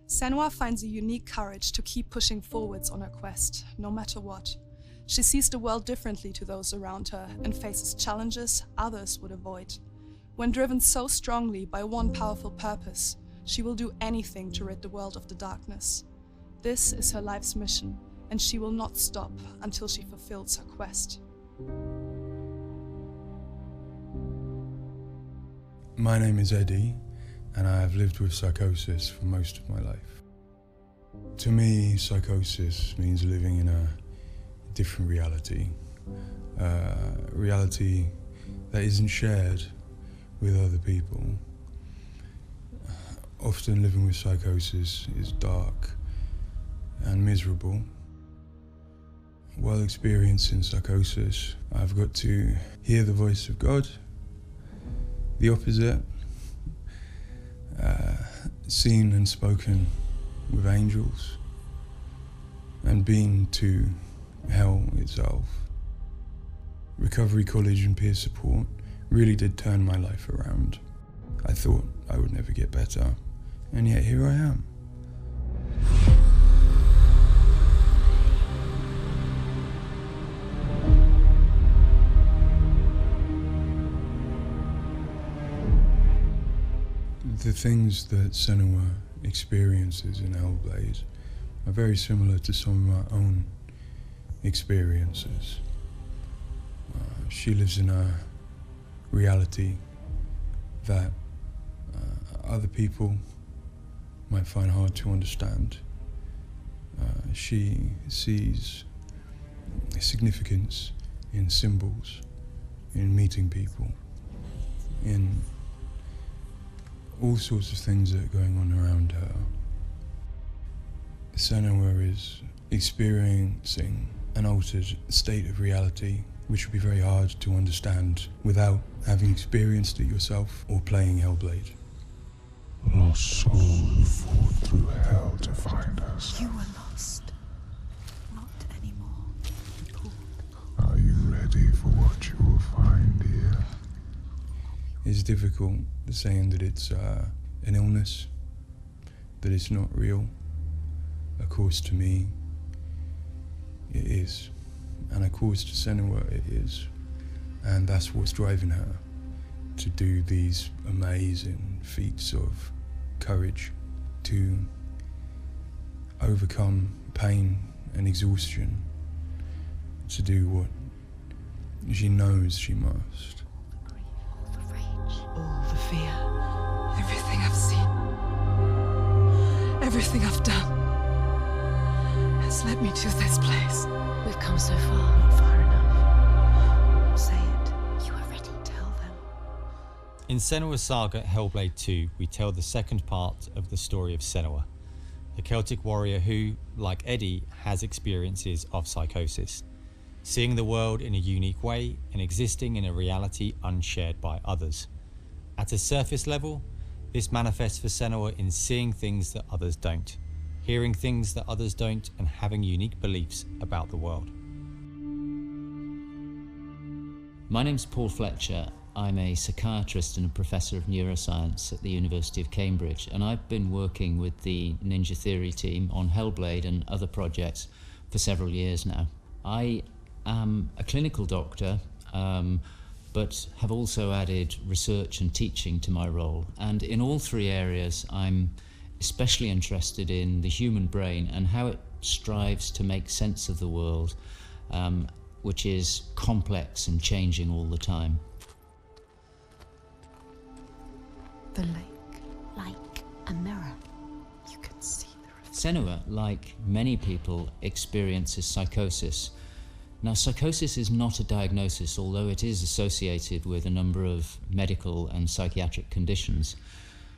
Senua finds a unique courage to keep pushing forwards on her quest, no matter what. She sees the world differently to those around her and faces challenges others would avoid. When driven so strongly by one powerful purpose, she will do anything to rid the world of the darkness. This is her life's mission, and she will not stop until she fulfills her quest. My name is Eddie, and I have lived with psychosis for most of my life. To me, psychosis means living in a different reality, a reality that isn't shared with other people. Often living with psychosis is dark and miserable. While experiencing psychosis, I've got to hear the voice of God, the opposite, seen and spoken with angels, and been to hell itself. Recovery college and peer support really did turn my life around. I thought I would never get better, and yet here I am. The things that Senua experiences in Hellblade are very similar to some of my own experiences. She lives in a reality that other people might find hard to understand. She sees significance in symbols, in meeting people, in all sorts of things that are going on around her. Senua is experiencing an altered state of reality which would be very hard to understand without having experienced it yourself or playing Hellblade. Lost soul who fought through hell to find us. You were lost. Not anymore. Are you ready for what you will find here? It's difficult saying that it's an illness, that it's not real. Of course, to me, it is. And of course, to Senua, it is. And that's what's driving her to do these amazing feats of courage, to overcome pain and exhaustion, to do what she knows she must. All the fear, everything I've seen, everything I've done has led me to this place. We've come so far. Not far enough. Say it. You are ready. Tell them. In Senua's saga Hellblade 2, we tell the second part of the story of Senua, a Celtic warrior who, like Eddie, has experiences of psychosis, seeing the world in a unique way and existing in a reality unshared by others. At a surface level, this manifests for Senua in seeing things that others don't, hearing things that others don't, and having unique beliefs about the world. My name's Paul Fletcher. I'm a psychiatrist and a professor of neuroscience at the University of Cambridge, and I've been working with the Ninja Theory team on Hellblade and other projects for several years now. I am a clinical doctor, but have also added research and teaching to my role. And in all three areas, I'm especially interested in the human brain and how it strives to make sense of the world, which is complex and changing all the time. The lake, like a mirror. You can see the reflection. Senua, like many people, experiences psychosis. Now, psychosis is not a diagnosis, although it is associated with a number of medical and psychiatric conditions.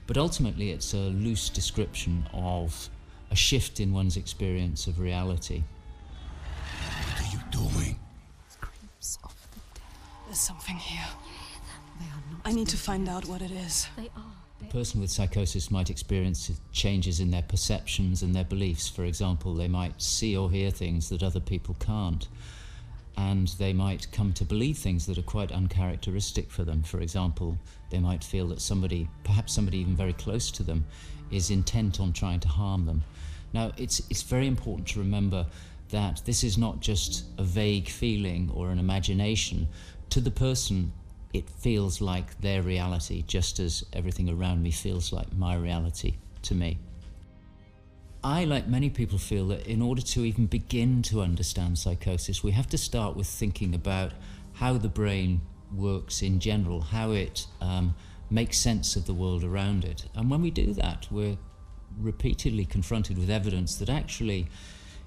But ultimately, it's a loose description of a shift in one's experience of reality. What are you doing? Screams of the dead. There's something here. They are not. I need to find out what it is. They are. A person with psychosis might experience changes in their perceptions and their beliefs. For example, they might see or hear things that other people can't. and they might come to believe things that are quite uncharacteristic for them. For example, they might feel that somebody, perhaps somebody even very close to them, is intent on trying to harm them. Now, it's very important to remember that this is not just a vague feeling or an imagination. To the person, it feels like their reality, just as everything around me feels like my reality to me. I, like many people, feel that in order to even begin to understand psychosis, we have to start with thinking about how the brain works in general, how it makes sense of the world around it. And when we do that, we're repeatedly confronted with evidence that actually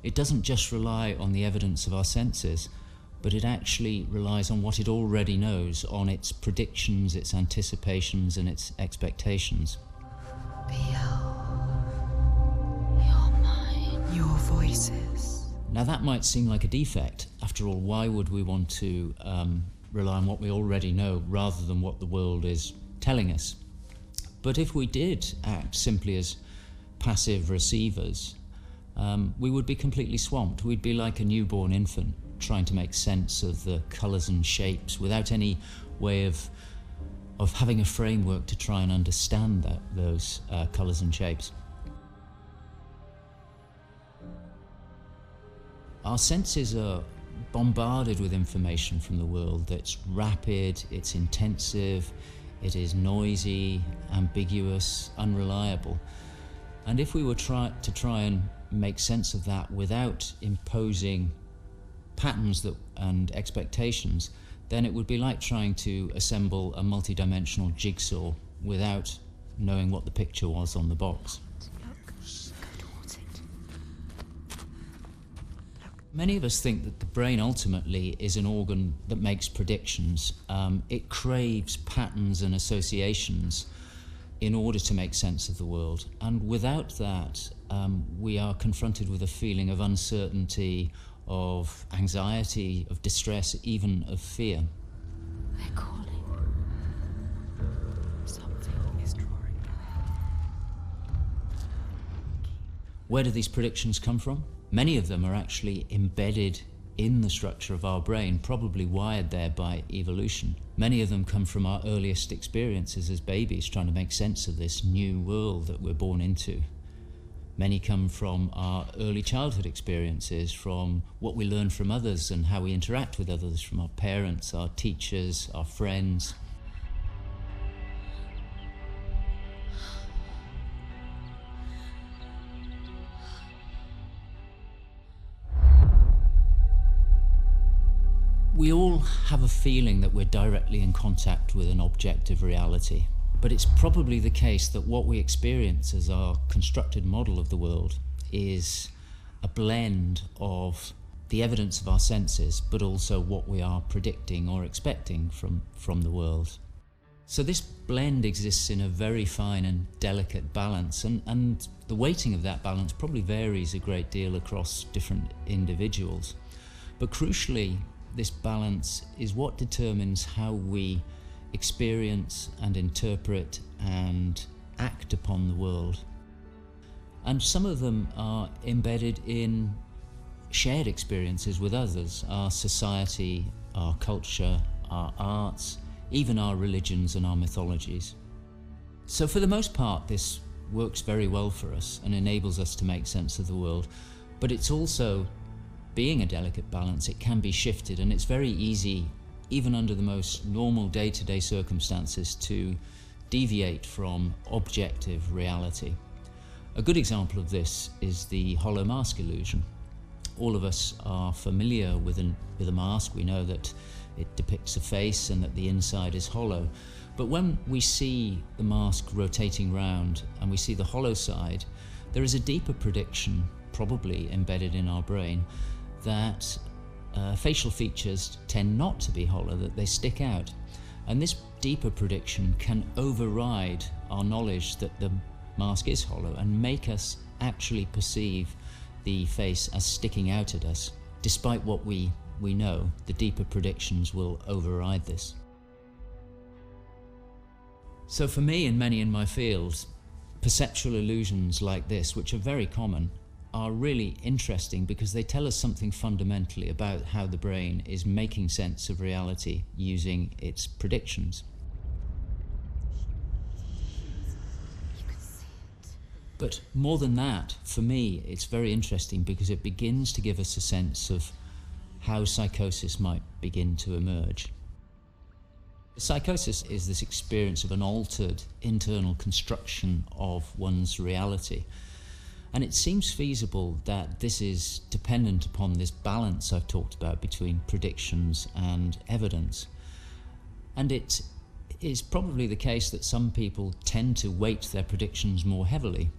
it doesn't just rely on the evidence of our senses, but it actually relies on what it already knows, on its predictions, its anticipations, and its expectations. Your voices. Now that might seem like a defect. After all, why would we want to rely on what we already know rather than what the world is telling us? But if we did act simply as passive receivers, we would be completely swamped. We'd be like a newborn infant trying to make sense of the colours and shapes without any way of having a framework to try and understand those colours and shapes. Our senses are bombarded with information from the world that's rapid, it's intensive, it is noisy, ambiguous, unreliable. And if we were to try and make sense of that without imposing patterns and expectations, then it would be like trying to assemble a multi-dimensional jigsaw without knowing what the picture was on the box. Many of us think that the brain ultimately is an organ that makes predictions. It craves patterns and associations in order to make sense of the world. And without that, we are confronted with a feeling of uncertainty, of anxiety, of distress, even of fear. They're calling. Something is drawing. Where do these predictions come from? Many of them are actually embedded in the structure of our brain, probably wired there by evolution. Many of them come from our earliest experiences as babies, trying to make sense of this new world that we're born into. Many come from our early childhood experiences, from what we learn from others and how we interact with others, from our parents, our teachers, our friends. We all have a feeling that we're directly in contact with an objective reality, but it's probably the case that what we experience as our constructed model of the world is a blend of the evidence of our senses, but also what we are predicting or expecting from the world. So this blend exists in a very fine and delicate balance, and the weighting of that balance probably varies a great deal across different individuals. But crucially, this balance is what determines how we experience and interpret and act upon the world. And some of them are embedded in shared experiences with others, our society, our culture, our arts, even our religions and our mythologies. So for the most part, this works very well for us and enables us to make sense of the world, but it's also, being a delicate balance, it can be shifted, and it's very easy, even under the most normal day-to-day circumstances, to deviate from objective reality. A good example of this is the hollow mask illusion. All of us are familiar with a mask. We know that it depicts a face and that the inside is hollow. But when we see the mask rotating round and we see the hollow side, there is a deeper prediction, probably embedded in our brain, that facial features tend not to be hollow, that they stick out. And this deeper prediction can override our knowledge that the mask is hollow and make us actually perceive the face as sticking out at us. Despite what we know, the deeper predictions will override this. So for me and many in my field, perceptual illusions like this, which are very common, are really interesting because they tell us something fundamentally about how the brain is making sense of reality using its predictions. But more than that, for me, it's very interesting because it begins to give us a sense of how psychosis might begin to emerge. Psychosis is this experience of an altered internal construction of one's reality. And it seems feasible that this is dependent upon this balance I've talked about between predictions and evidence. And it is probably the case that some people tend to weight their predictions more heavily.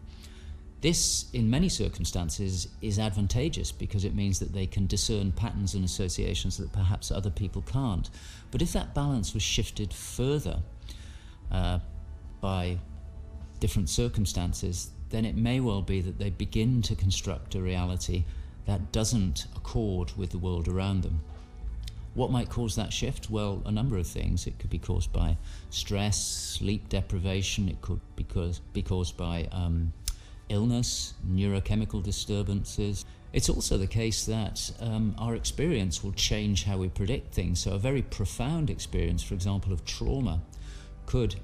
This, in many circumstances, is advantageous because it means that they can discern patterns and associations that perhaps other people can't. But if that balance was shifted further by different circumstances, then it may well be that they begin to construct a reality that doesn't accord with the world around them. What might cause that shift? Well, a number of things. It could be caused by stress, sleep deprivation. It could be caused by illness, neurochemical disturbances. It's also the case that our experience will change how we predict things. So a very profound experience, for example, of trauma, could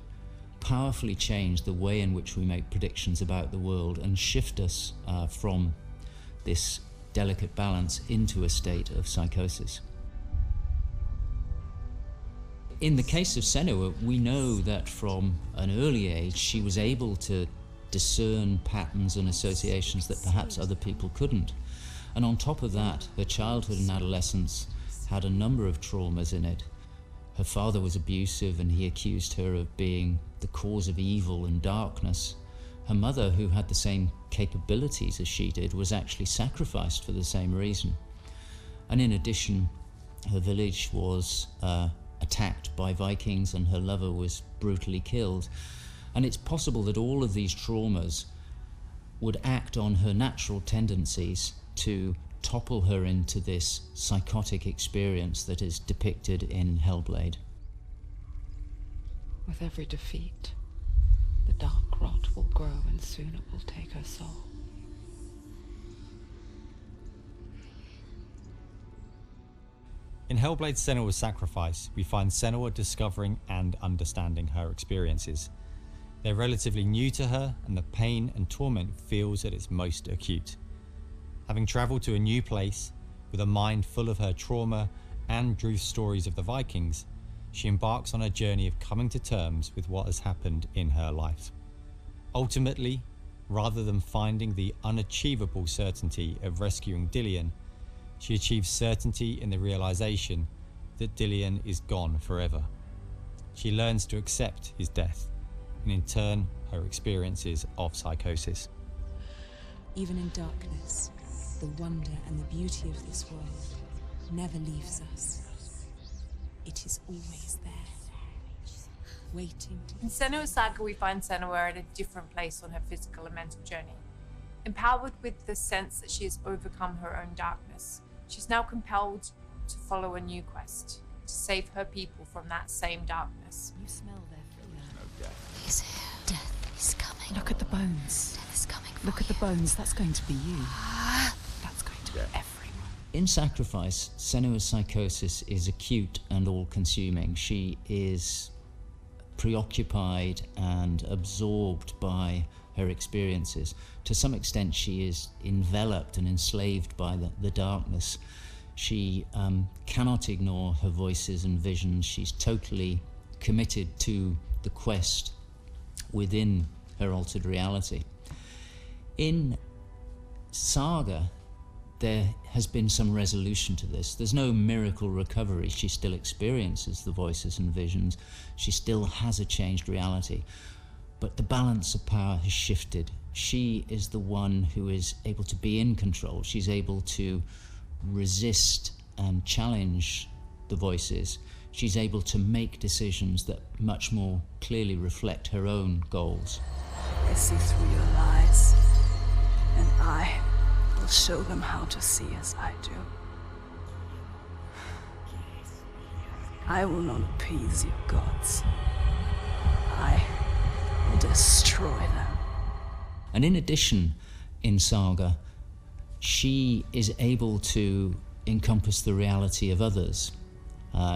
powerfully change the way in which we make predictions about the world and shift us from this delicate balance into a state of psychosis. In the case of Senua, we know that from an early age she was able to discern patterns and associations that perhaps other people couldn't. And on top of that, her childhood and adolescence had a number of traumas in it. Her father was abusive and he accused her of being the cause of evil and darkness. Her mother, who had the same capabilities as she did, was actually sacrificed for the same reason. And in addition, her village was attacked by Vikings and her lover was brutally killed. And it's possible that all of these traumas would act on her natural tendencies to topple her into this psychotic experience that is depicted in Hellblade. With every defeat, the dark rot will grow and soon it will take her soul. In Hellblade Senua's Sacrifice, we find Senua discovering and understanding her experiences. They're relatively new to her, and the pain and torment feels at its most acute. Having travelled to a new place, with a mind full of her trauma and Druth's stories of the Vikings, she embarks on a journey of coming to terms with what has happened in her life. Ultimately, rather than finding the unachievable certainty of rescuing Dillion, she achieves certainty in the realization that Dillion is gone forever. She learns to accept his death, and in turn, her experiences of psychosis. Even in darkness, the wonder and the beauty of this world never leaves us. It is always there, waiting to... In Senua's saga, we find Senua at a different place on her physical and mental journey. Empowered with the sense that she has overcome her own darkness, she's now compelled to follow a new quest, to save her people from that same darkness. You smell their fear. He's here. Death is coming. Look at the bones. Death is coming for Look at the you. bones. That's going to be you. That's going to be everyone. In Sacrifice, Senua's psychosis is acute and all-consuming. She is preoccupied and absorbed by her experiences. To some extent, she is enveloped and enslaved by the darkness. She cannot ignore her voices and visions. She's totally committed to the quest within her altered reality. In Saga, there has been some resolution to this. There's no miracle recovery. She still experiences the voices and visions. She still has a changed reality. But the balance of power has shifted. She is the one who is able to be in control. She's able to resist and challenge the voices. She's able to make decisions that much more clearly reflect her own goals. They see through your lies, and I will show them how to see as I do. I will not appease your gods. I will destroy them. And in addition, in Saga, she is able to encompass the reality of others.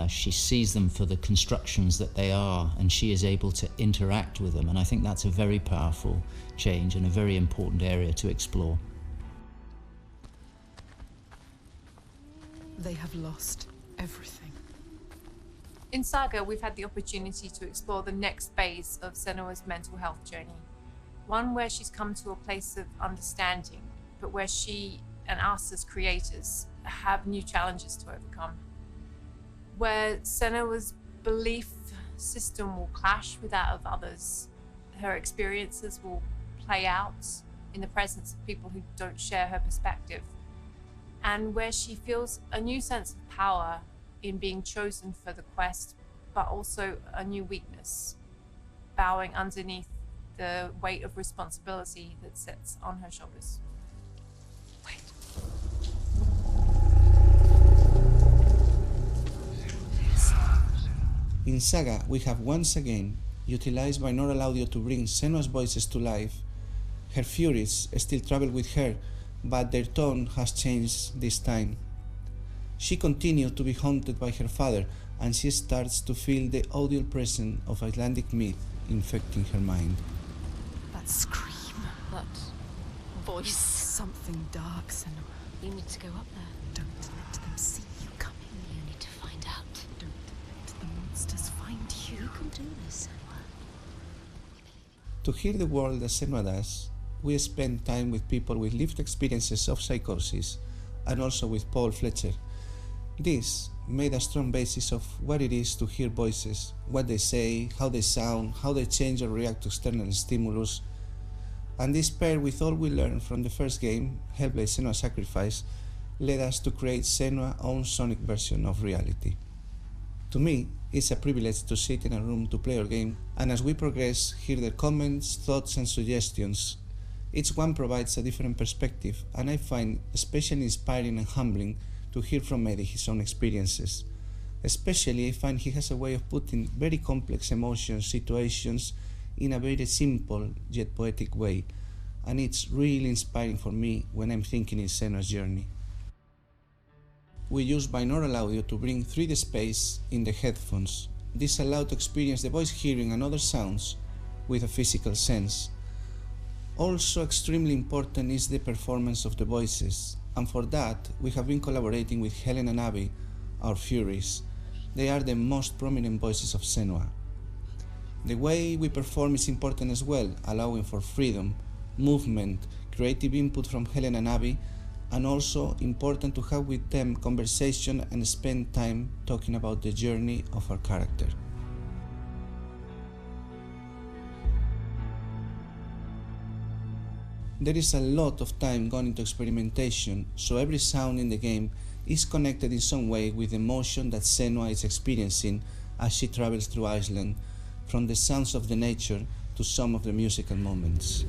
She sees them for the constructions that they are, and she is able to interact with them. And I think that's a very powerful change and a very important area to explore. They have lost everything. In Saga, we've had the opportunity to explore the next phase of Senua's mental health journey. One where she's come to a place of understanding, but where she and us as creators have new challenges to overcome. Where Senua's belief system will clash with that of others. Her experiences will play out in the presence of people who don't share her perspective. And where she feels a new sense of power in being chosen for the quest, but also a new weakness, bowing underneath the weight of responsibility that sits on her shoulders. In Saga, we have once again utilized binaural audio to bring Senua's voices to life. Her furies still travel with her, but their tone has changed this time. She continues to be haunted by her father, and she starts to feel the audible presence of Icelandic myth infecting her mind. That scream, that voice. Something dark, Senua. You need to go up there. Don't let them see you coming. You need to find out. Don't let the monsters find you. You can do this, Senua. To hear the world as Senua does, we spend time with people with lived experiences of psychosis, and also with Paul Fletcher. This made a strong basis of what it is to hear voices, what they say, how they sound, how they change or react to external stimulus. And this paired with all we learned from the first game, Hellblade: Senua's Sacrifice, led us to create Senua's own sonic version of reality. To me, it's a privilege to sit in a room to play our game, and as we progress, hear their comments, thoughts and suggestions. Each one provides a different perspective, and I find especially inspiring and humbling to hear from Eddie his own experiences. Especially, I find he has a way of putting very complex emotions, situations, in a very simple yet poetic way, and it's really inspiring for me when I'm thinking in Senua's journey. We use binaural audio to bring 3D space in the headphones. This allows to experience the voice hearing and other sounds with a physical sense. Also extremely important is the performance of the voices, and for that we have been collaborating with Helen and Abby, our Furies. They are the most prominent voices of Senua. The way we perform is important as well, allowing for freedom, movement, creative input from Helen and Abby, and also important to have with them conversation and spend time talking about the journey of our character. There is a lot of time gone into experimentation, so every sound in the game is connected in some way with the emotion that Senua is experiencing as she travels through Iceland, from the sounds of the nature to some of the musical moments.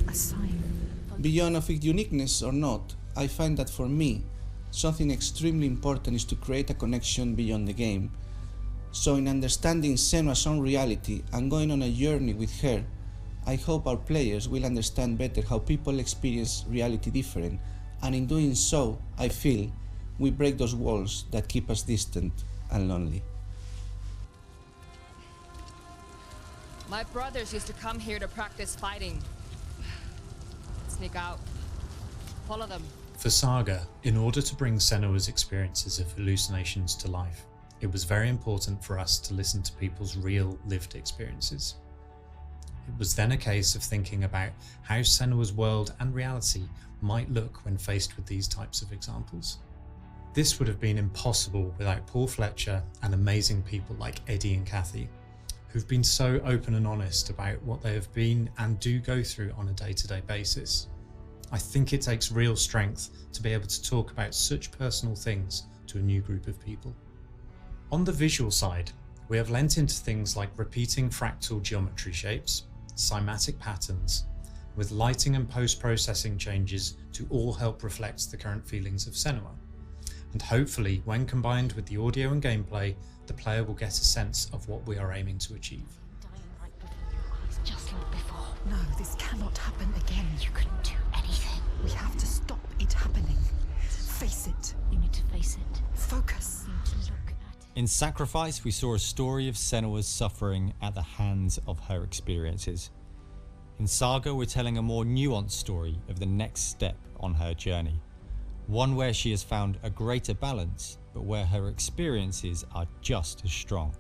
A sign. Beyond of its uniqueness or not, I find that for me, something extremely important is to create a connection beyond the game. So in understanding Senua's own reality and going on a journey with her, I hope our players will understand better how people experience reality different, and in doing so, I feel, we break those walls that keep us distant and lonely. My brothers used to come here to practice fighting. Sneak out. Follow them. For Saga, in order to bring Senua's experiences of hallucinations to life, it was very important for us to listen to people's real lived experiences. It was then a case of thinking about how Senua's world and reality might look when faced with these types of examples. This would have been impossible without Paul Fletcher and amazing people like Eddie and Kathy, who've been so open and honest about what they have been and do go through on a day-to-day basis. I think it takes real strength to be able to talk about such personal things to a new group of people. On the visual side, we have lent into things like repeating fractal geometry shapes, cymatic patterns, with lighting and post-processing changes to all help reflect the current feelings of Senua. And hopefully, when combined with the audio and gameplay, the player will get a sense of what we are aiming to achieve. Dying right before your eyes, just killed before. No, this cannot happen again. You couldn't do anything. We have to stop it happening. Face it. You need to face it. Focus. You need to look at it. In Sacrifice, we saw a story of Senua's suffering at the hands of her experiences. In Saga, we're telling a more nuanced story of the next step on her journey. One where she has found a greater balance, but where her experiences are just as strong.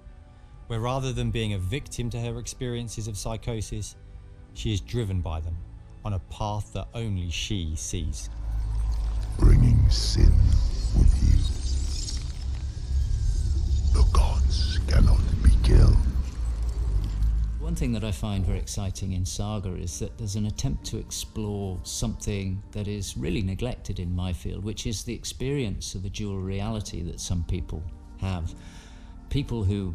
Where rather than being a victim to her experiences of psychosis, she is driven by them on a path that only she sees. Bringing sin with you. The gods cannot be killed. One thing that I find very exciting in Saga is that there's an attempt to explore something that is really neglected in my field, which is the experience of a dual reality that some people have. People who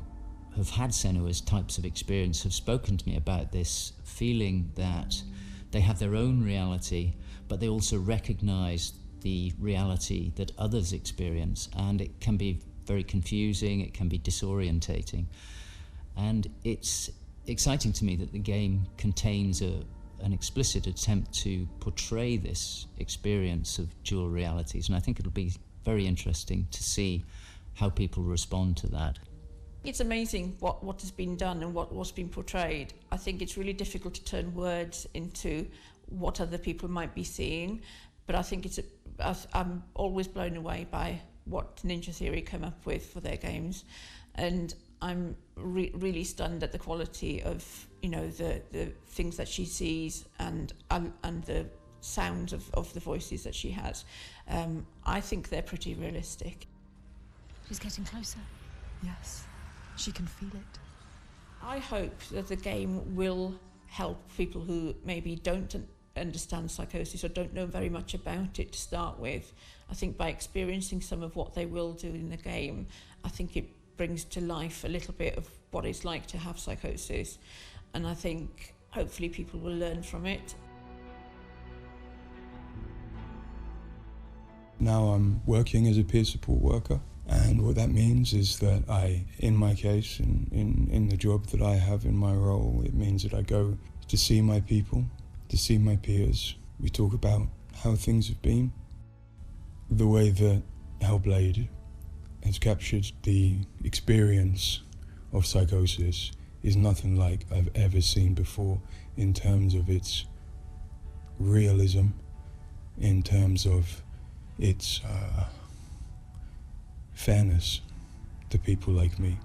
have had Senua's types of experience have spoken to me about this feeling that they have their own reality, but they also recognize the reality that others experience, and it can be very confusing, it can be disorientating. And it's exciting to me that the game contains an explicit attempt to portray this experience of dual realities, and I think it'll be very interesting to see how people respond to that. It's amazing what has been done and what's been portrayed. I think it's really difficult to turn words into what other people might be seeing, but I think I'm always blown away by what Ninja Theory come up with for their games, and I'm really stunned at the quality of, you know, the things that she sees and the sounds of the voices that she has. I think they're pretty realistic. She's getting closer. Yes, she can feel it. I hope that the game will help people who maybe don't understand psychosis or don't know very much about it to start with. I think by experiencing some of what they will do in the game, I think it brings to life a little bit of what it's like to have psychosis, and I think hopefully people will learn from it. Now I'm working as a peer support worker, and what that means is that I, in my case, in the job that I have in my role, it means that I go to see my people, to see my peers. We talk about how things have been. The way that Hellblade has captured the experience of psychosis is nothing like I've ever seen before in terms of its realism, in terms of its fairness to people like me.